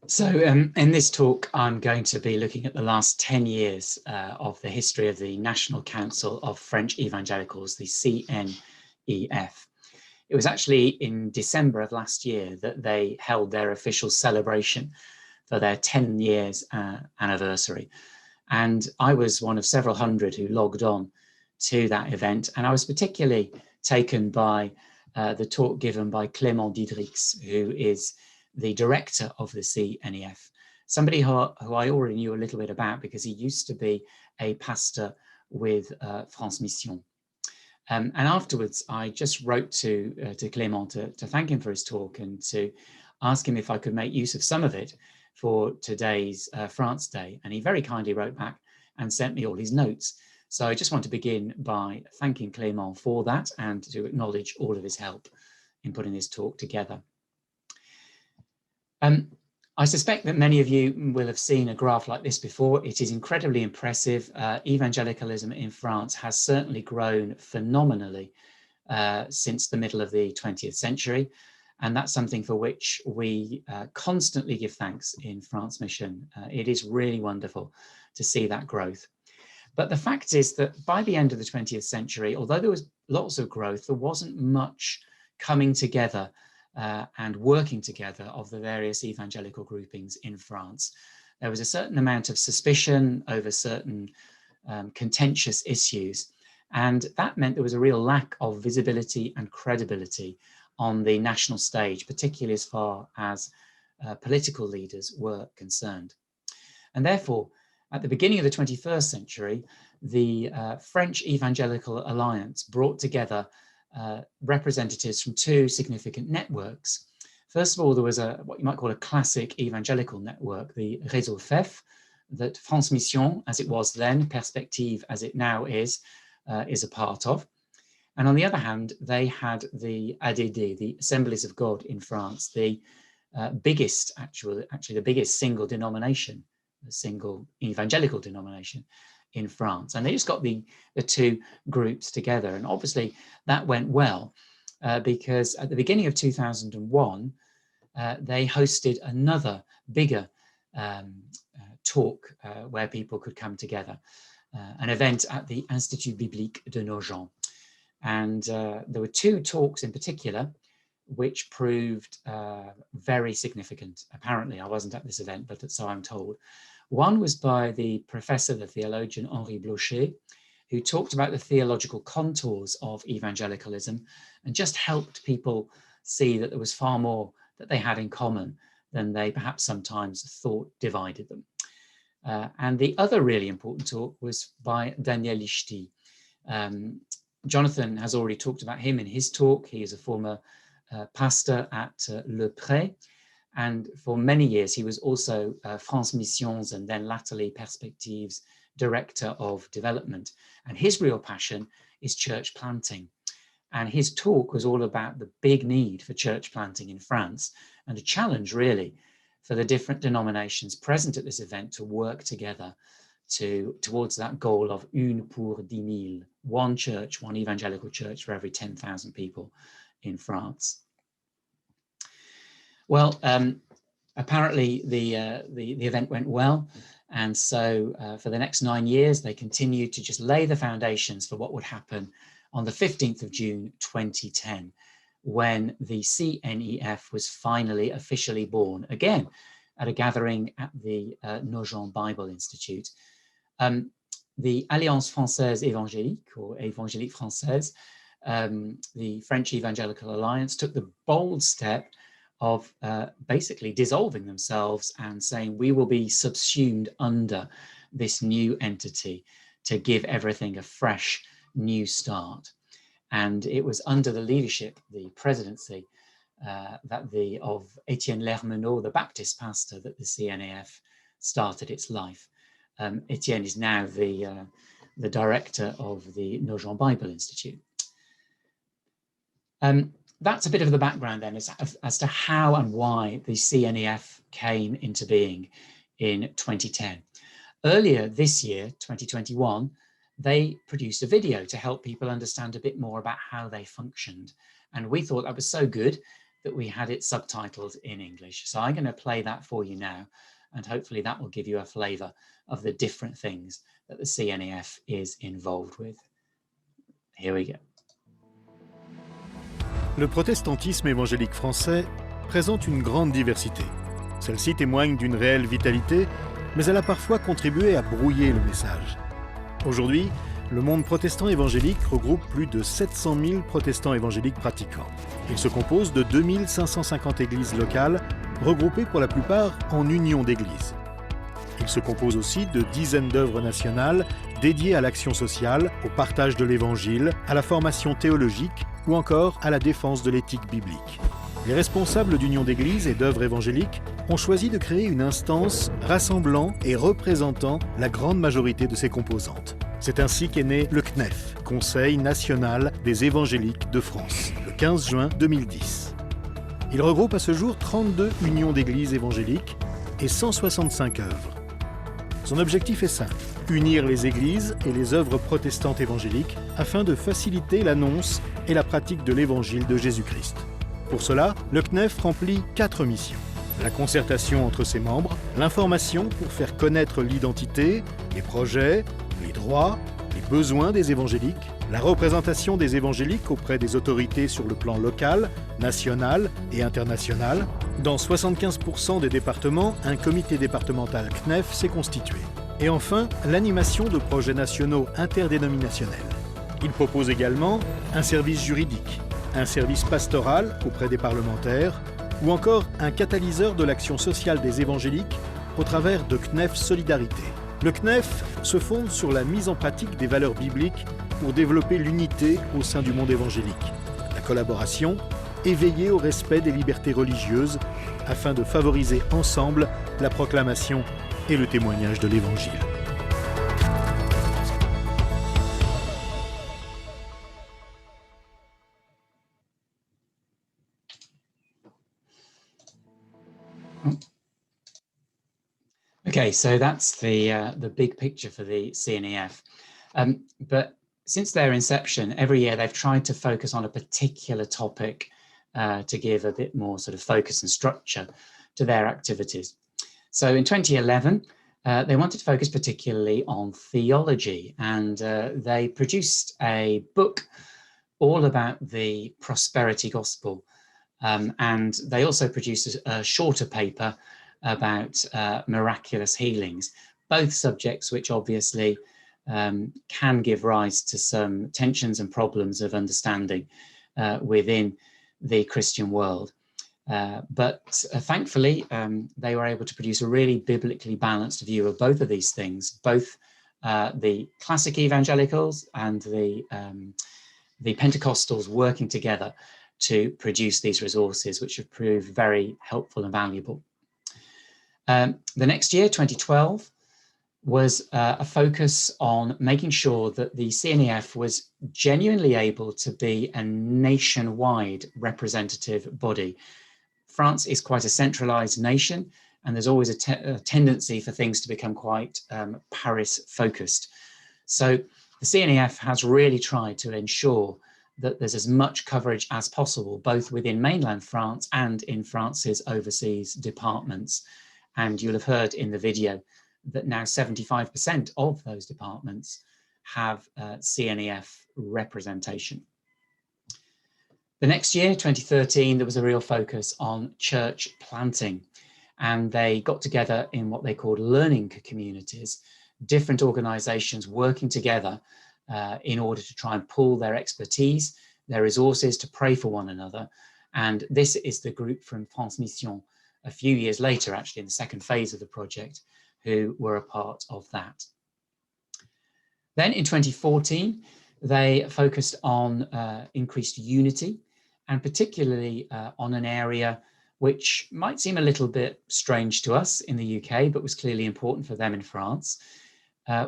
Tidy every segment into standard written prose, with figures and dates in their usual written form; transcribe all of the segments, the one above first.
So in this talk, I'm going to be looking at the last 10 years of the history of the National Council of French Evangelicals, the CNEF. It was actually in December of last year that they held their official celebration for their 10 years anniversary. And I was one of several hundred who logged on to that event. And I was particularly taken by the talk given by Clément Diedrichs, who is the director of the CNEF, somebody who I already knew a little bit about because he used to be a pastor with France Mission. And afterwards, I just wrote to Clément to thank him for his talk and to ask him if I could make use of some of it for today's France Day. And he very kindly wrote back and sent me all his notes. So I just want to begin by thanking Clément for that and to acknowledge all of his help in putting this talk together. I suspect that many of you will have seen a graph like this before. It is incredibly impressive. Evangelicalism in France has certainly grown phenomenally since the middle of the 20th century. And that's something for which we constantly give thanks in France Mission. It is really wonderful to see that growth. But the fact is that by the end of the 20th century, although there was lots of growth, there wasn't much coming together and working together of the various evangelical groupings in France. There was a certain amount of suspicion over certain contentious issues, and that meant there was a real lack of visibility and credibility on the national stage, particularly as far as political leaders were concerned. And therefore, at the beginning of the 21st century, the French Evangelical Alliance brought together representatives from two significant networks. First of all, there was what you might call a classic evangelical network, the Réseau FEF, that France Mission, as it was then, Perspective, as it now is a part of. And on the other hand, they had the ADD, the Assemblies of God in France, the biggest, actually the biggest single denomination, the single evangelical denomination in France. And they just got the two groups together. And obviously that went well because at the beginning of 2001, they hosted another bigger talk where people could come together, an event at the Institut Biblique de Nogent. And there were two talks in particular which proved very significant. Apparently, I wasn't at this event, but so I'm told. One was by the professor, the theologian Henri Blocher, who talked about the theological contours of evangelicalism and just helped people see that there was far more that they had in common than they perhaps sometimes thought divided them. And the other really important talk was by Daniel Lichty. Jonathan has already talked about him in his talk. He is a former pastor at Le Pré. And for many years, he was also France Mission's and then latterly Perspectives Director of Development. And his real passion is church planting. And his talk was all about the big need for church planting in France and a challenge really for the different denominations present at this event to work together towards that goal of une pour 10,000, one church, one evangelical church for every 10,000 people in France. Well, apparently the event went well, and so for the next 9 years they continued to just lay the foundations for what would happen on the 15th of June 2010, when the CNEF was finally officially born, again at a gathering at the Nogent Bible Institute. The Alliance Française Évangélique, or Évangélique Française, the French Evangelical Alliance, took the bold step of basically dissolving themselves and saying we will be subsumed under this new entity to give everything a fresh new start. And it was under the leadership, the presidency of Etienne Lermenot, the Baptist pastor, that the CNEF started its life. Etienne is now the director of the Nogent Bible Institute. That's a bit of the background then as to how and why the CNEF came into being in 2010. Earlier this year, 2021, they produced a video to help people understand a bit more about how they functioned. And we thought that was so good that we had it subtitled in English. So I'm going to play that for you now, and hopefully that will give you a flavour of the different things that the CNEF is involved with. Here we go. Le protestantisme évangélique français présente une grande diversité. Celle-ci témoigne d'une réelle vitalité, mais elle a parfois contribué à brouiller le message. Aujourd'hui, le monde protestant évangélique regroupe plus de 700 000 protestants évangéliques pratiquants. Il se compose de 2550 églises locales, regroupées pour la plupart en unions d'églises. Il se compose aussi de dizaines d'œuvres nationales dédiées à l'action sociale, au partage de l'évangile, à la formation théologique ou encore à la défense de l'éthique biblique. Les responsables d'unions d'églises et d'œuvres évangéliques ont choisi de créer une instance rassemblant et représentant la grande majorité de ses composantes. C'est ainsi qu'est né le CNEF, Conseil national des évangéliques de France, le 15 juin 2010. Il regroupe à ce jour 32 unions d'églises évangéliques et 165 œuvres. Son objectif est simple, unir les églises et les œuvres protestantes évangéliques afin de faciliter l'annonce et la pratique de l'évangile de Jésus-Christ. Pour cela, le CNEF remplit 4 missions. La concertation entre ses membres, l'information pour faire connaître l'identité, les projets, les droits, les besoins des évangéliques, la représentation des évangéliques auprès des autorités sur le plan local, national et international. Dans 75% des départements, un comité départemental CNEF s'est constitué. Et enfin, l'animation de projets nationaux interdénominationnels. Il propose également un service juridique, un service pastoral auprès des parlementaires, ou encore un catalyseur de l'action sociale des évangéliques au travers de CNEF Solidarité. Le CNEF se fonde sur la mise en pratique des valeurs bibliques pour développer l'unité au sein du monde évangélique, la collaboration et veiller au respect des libertés religieuses afin de favoriser ensemble la proclamation et le témoignage de l'Évangile. Okay, so that's the big picture for the CNEF. But since their inception, every year they've tried to focus on a particular topic to give a bit more sort of focus and structure to their activities. So in 2011, they wanted to focus particularly on theology, and they produced a book all about the prosperity gospel. And they also produced a shorter paper about miraculous healings, both subjects which obviously can give rise to some tensions and problems of understanding within the Christian world. But thankfully, they were able to produce a really biblically balanced view of both of these things, both the classic evangelicals and the Pentecostals working together to produce these resources, which have proved very helpful and valuable. The next year, 2012, was a focus on making sure that the CNEF was genuinely able to be a nationwide representative body. France is quite a centralized nation, and there's always a tendency for things to become quite Paris-focused. So the CNEF has really tried to ensure that there's as much coverage as possible, both within mainland France and in France's overseas departments. And you'll have heard in the video that now 75% of those departments have CNEF representation. The next year, 2013, there was a real focus on church planting, and they got together in what they called learning communities, different organizations working together in order to try and pool their expertise, their resources to pray for one another. And this is the group from France Mission a few years later, actually in the second phase of the project, who were a part of that. Then in 2014, they focused on increased unity, and particularly on an area which might seem a little bit strange to us in the UK, but was clearly important for them in France,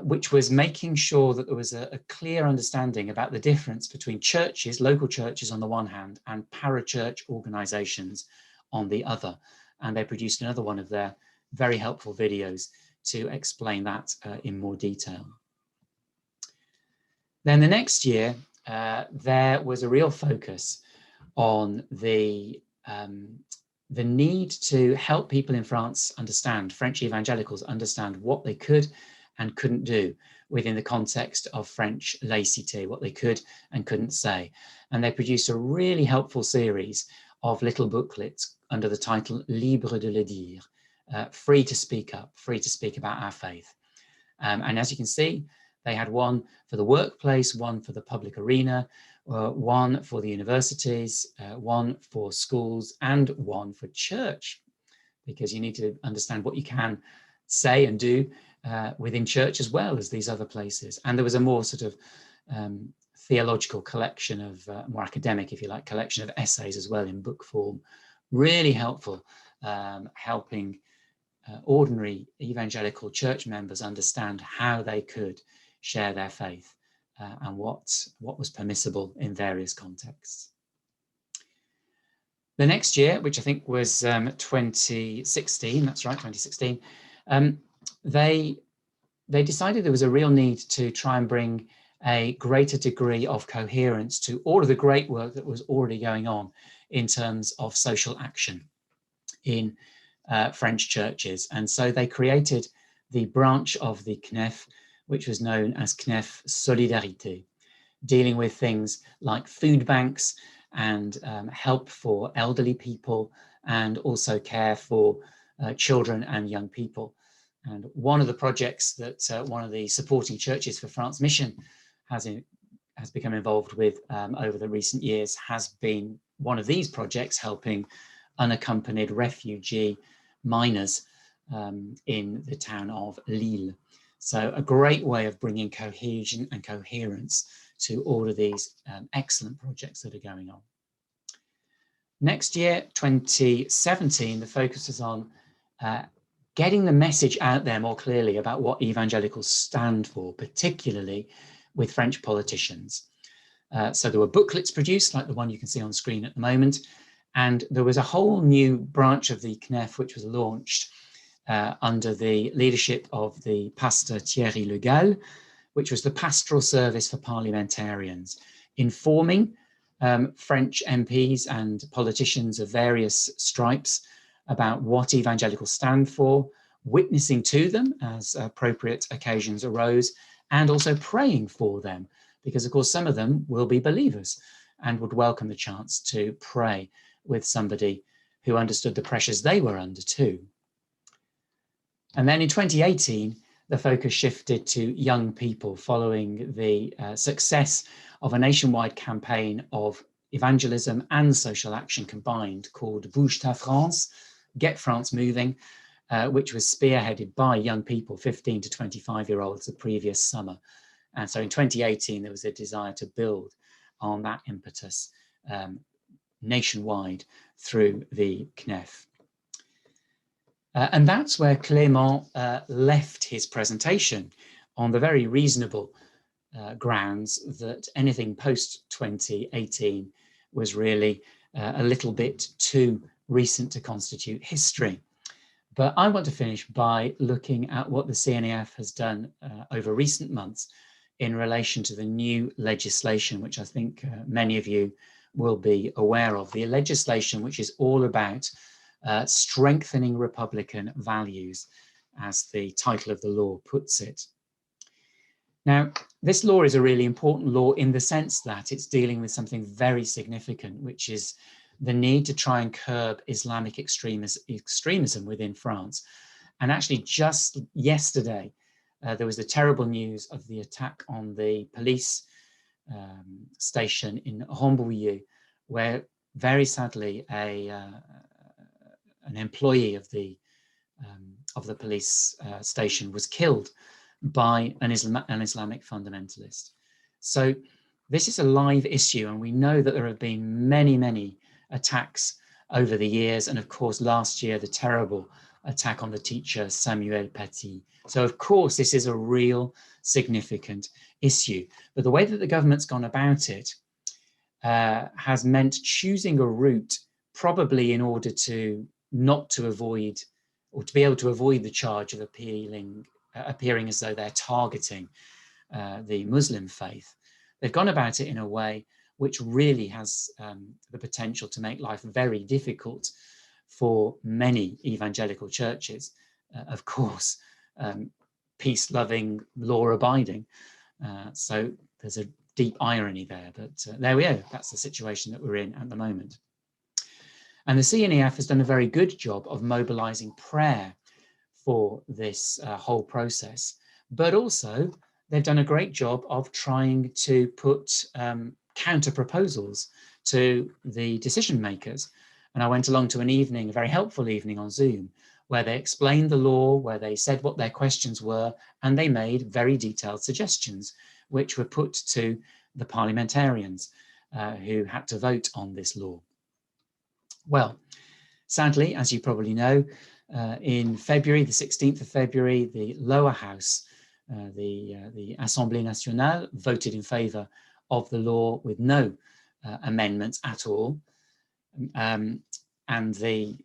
which was making sure that there was a clear understanding about the difference between churches, local churches on the one hand, and parachurch organizations on the other. And they produced another one of their very helpful videos to explain that in more detail. Then the next year, there was a real focus on the the need to help people in France understand, French evangelicals understand what they could and couldn't do within the context of French laïcité, what they could and couldn't say. And they produced a really helpful series of little booklets under the title Libre de le dire, free to speak up, free to speak about our faith. And as you can see, they had one for the workplace, one for the public arena, one for the universities, one for schools, and one for church, because you need to understand what you can say and do within church as well as these other places. And there was a more sort of theological collection of, more academic, if you like, collection of essays as well in book form. Really helpful, helping ordinary evangelical church members understand how they could share their faith and what was permissible in various contexts. The next year, which I think was 2016, that's right, 2016, they decided there was a real need to try and bring a greater degree of coherence to all of the great work that was already going on in terms of social action in French churches. And so they created the branch of the CNEF, which was known as CNEF Solidarité, dealing with things like food banks and help for elderly people, and also care for children and young people. And one of the projects that one of the supporting churches for France Mission has become involved with over the recent years has been one of these projects, helping unaccompanied refugee minors in the town of Lille. So a great way of bringing cohesion and coherence to all of these excellent projects that are going on. Next year, 2017, the focus is on getting the message out there more clearly about what evangelicals stand for, particularly with French politicians. So there were booklets produced, like the one you can see on screen at the moment, and there was a whole new branch of the CNEF which was launched under the leadership of the pastor Thierry Le Gall, which was the pastoral service for parliamentarians, informing French MPs and politicians of various stripes about what evangelicals stand for, witnessing to them as appropriate occasions arose, and also praying for them, because of course some of them will be believers and would welcome the chance to pray with somebody who understood the pressures they were under too. And then in 2018, the focus shifted to young people following the success of a nationwide campaign of evangelism and social action combined called Bouge ta France, Get France Moving, which was spearheaded by young people, 15 to 25-year-olds, the previous summer. And so in 2018, there was a desire to build on that impetus nationwide through the CNEF. And that's where Clément left his presentation, on the very reasonable grounds that anything post-2018 was really a little bit too recent to constitute history. But I want to finish by looking at what the CNEF has done over recent months in relation to the new legislation, which I think many of you will be aware of. The legislation which is all about strengthening Republican values, as the title of the law puts it. Now, this law is a really important law in the sense that it's dealing with something very significant, which is the need to try and curb Islamic extremism within France. And actually just yesterday, there was the terrible news of the attack on the police station in Rambouillet, where very sadly an employee of the police station was killed by an Islamic fundamentalist. So this is a live issue, and we know that there have been many attacks over the years, and of course last year the terrible attack on the teacher Samuel Paty. So of course this is a real significant issue, but the way that the government's gone about it has meant choosing a route, probably in order to not to avoid, or to be able to avoid the charge of appearing as though they're targeting the Muslim faith. They've gone about it in a way which really has the potential to make life very difficult for many evangelical churches. Of course, peace-loving, law-abiding. So there's a deep irony there, but there we are. That's the situation that we're in at the moment. And the CNEF has done a very good job of mobilizing prayer for this whole process, but also they've done a great job of trying to put counter proposals to the decision makers. And I went along to an evening, a very helpful evening on Zoom, where they explained the law, where they said what their questions were, and they made very detailed suggestions, which were put to the parliamentarians who had to vote on this law. Well, sadly, as you probably know, in February, the 16th of February, the lower house, the Assemblée Nationale, voted in favour of the law with no amendments at all. And the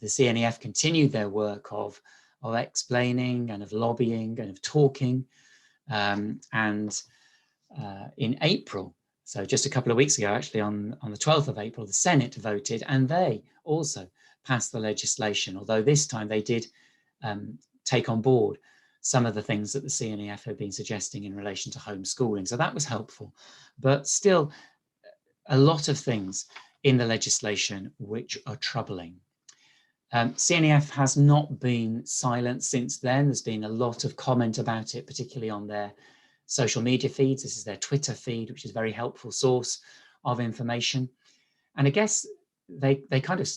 CNEF continued their work of explaining and of lobbying and of talking. And in April, so just a couple of weeks ago, actually on the 12th of April, the Senate voted and they also passed the legislation, although this time they did take on board some of the things that the CNEF had been suggesting in relation to homeschooling. So that was helpful, but still a lot of things in the legislation which are troubling. CNEF has not been silent since then. There's been a lot of comment about it, particularly on their social media feeds. This is their Twitter feed, which is a very helpful source of information. And I guess they kind of,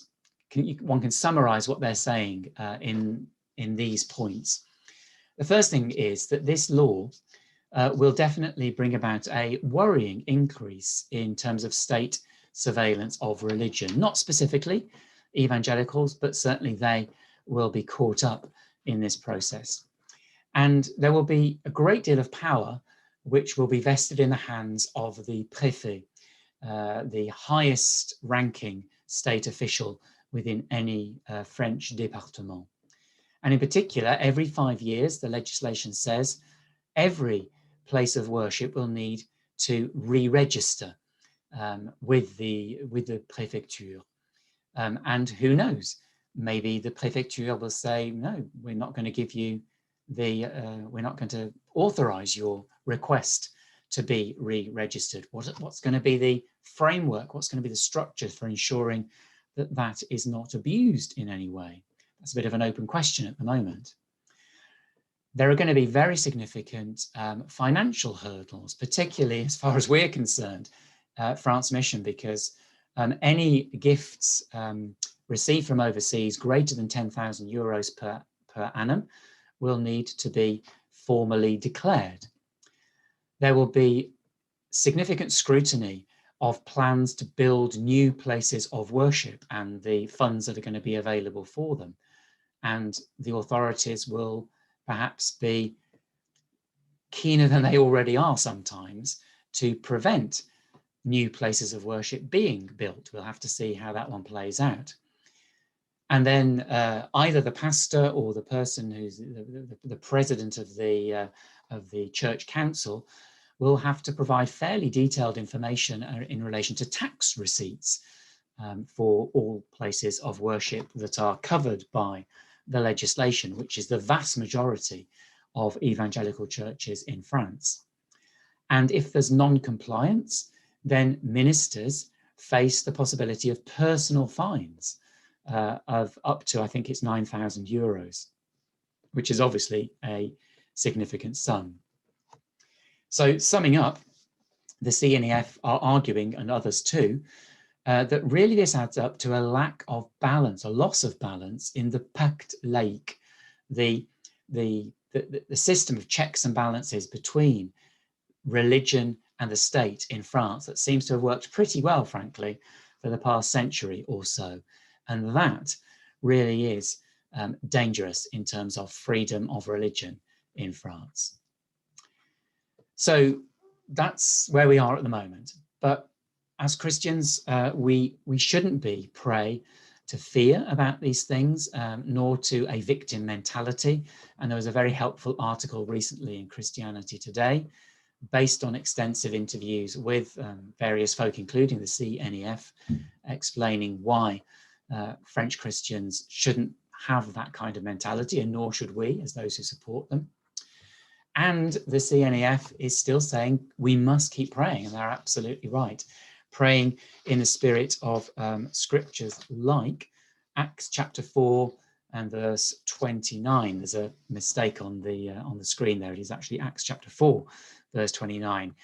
one can summarize what they're saying in these points. The first thing is that this law will definitely bring about a worrying increase in terms of state surveillance of religion, not specifically evangelicals, but certainly they will be caught up in this process. And there will be a great deal of power which will be vested in the hands of the préfet, the highest ranking state official within any French département. And in particular, every 5 years, the legislation says every place of worship will need to re-register with the préfecture. And who knows, maybe the préfecture will say, no, we're not going to give you we're not going to authorize your request to be re-registered. What's going to be the framework? What's going to be the structure for ensuring that that is not abused in any way? That's a bit of an open question at the moment. There are going to be very significant financial hurdles, particularly as far as we're concerned, France Mission, because any gifts received from overseas greater than 10,000 euros per annum will need to be formally declared. There will be significant scrutiny of plans to build new places of worship and the funds that are going to be available for them. And the authorities will perhaps be keener than they already are sometimes to prevent new places of worship being built. We'll have to see how that one plays out. And then either the pastor or the person who's the president of the church council will have to provide fairly detailed information in relation to tax receipts for all places of worship that are covered by the legislation, which is the vast majority of evangelical churches in France. And if there's non-compliance, then ministers face the possibility of personal fines of up to, I think it's 9,000 euros, which is obviously a significant sum. So summing up, the CNEF are arguing, and others too, that really this adds up to a lack of balance, a loss of balance in the pacte laïque, the system of checks and balances between religion and the state in France that seems to have worked pretty well, frankly, for the past century or so. And that really is dangerous in terms of freedom of religion in France. So that's where we are at the moment. But as Christians, we shouldn't be prey to fear about these things, nor to a victim mentality. And there was a very helpful article recently in Christianity Today based on extensive interviews with various folk, including the CNEF, explaining why French Christians shouldn't have that kind of mentality, and nor should we as those who support them. And the CNEF is still saying we must keep praying, and they're absolutely right. Praying in the spirit of scriptures like Acts chapter 4 and verse 29. There's a mistake on the screen there. It is actually Acts chapter 4, verse 29,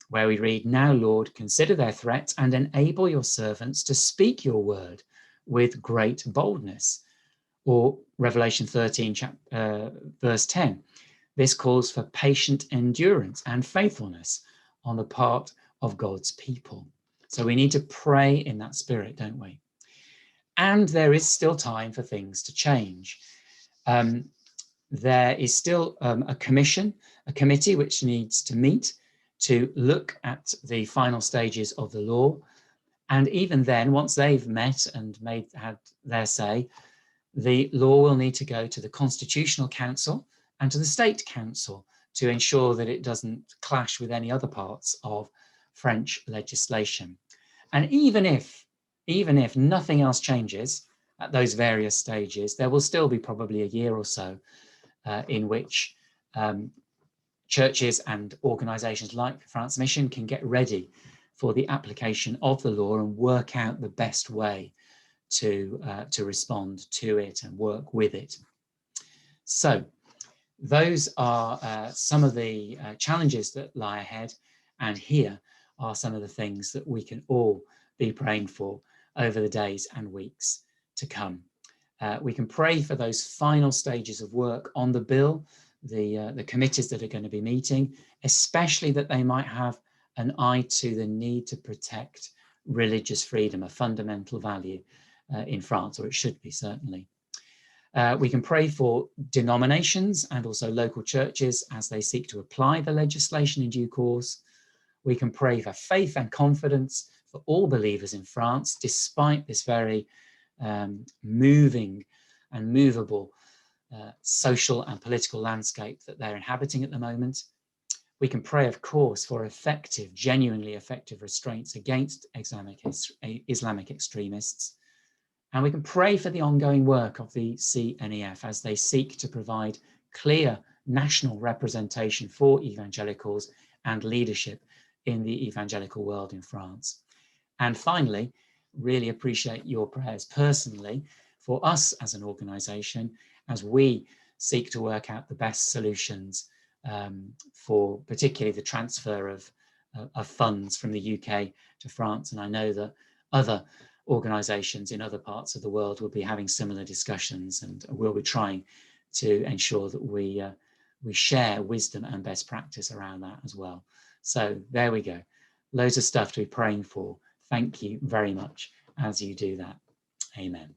where we read, "Now, Lord, consider their threats and enable your servants to speak your word with great boldness." Or Revelation 13, verse 10. This calls for patient endurance and faithfulness on the part of God's people. So we need to pray in that spirit, don't we? And there is still time for things to change. There is still a committee which needs to meet to look at the final stages of the law. And even then, once they've met and had their say, the law will need to go to the Constitutional Council and to the State Council to ensure that it doesn't clash with any other parts of French legislation. And even if nothing else changes at those various stages, there will still be probably a year or so in which churches and organisations like France Mission can get ready for the application of the law and work out the best way to respond to it and work with it. So those are some of the challenges that lie ahead, and here are some of the things that we can all be praying for over the days and weeks to come. We can pray for those final stages of work on the bill, the committees that are going to be meeting, especially that they might have an eye to the need to protect religious freedom, a fundamental value in France, or it should be certainly. We can pray for denominations and also local churches as they seek to apply the legislation in due course. We can pray for faith and confidence for all believers in France, despite this very moving and movable social and political landscape that they're inhabiting at the moment. We can pray, of course, for effective, genuinely effective restraints against Islamic extremists. And we can pray for the ongoing work of the CNEF as they seek to provide clear national representation for evangelicals and leadership in the evangelical world in France. And finally, really appreciate your prayers personally for us as an organisation as we seek to work out the best solutions for particularly the transfer of funds from the UK to France. And I know that other organisations in other parts of the world will be having similar discussions, and we'll be trying to ensure that we share wisdom and best practice around that as well. So there we go. Loads of stuff to be praying for. Thank you very much as you do that. Amen.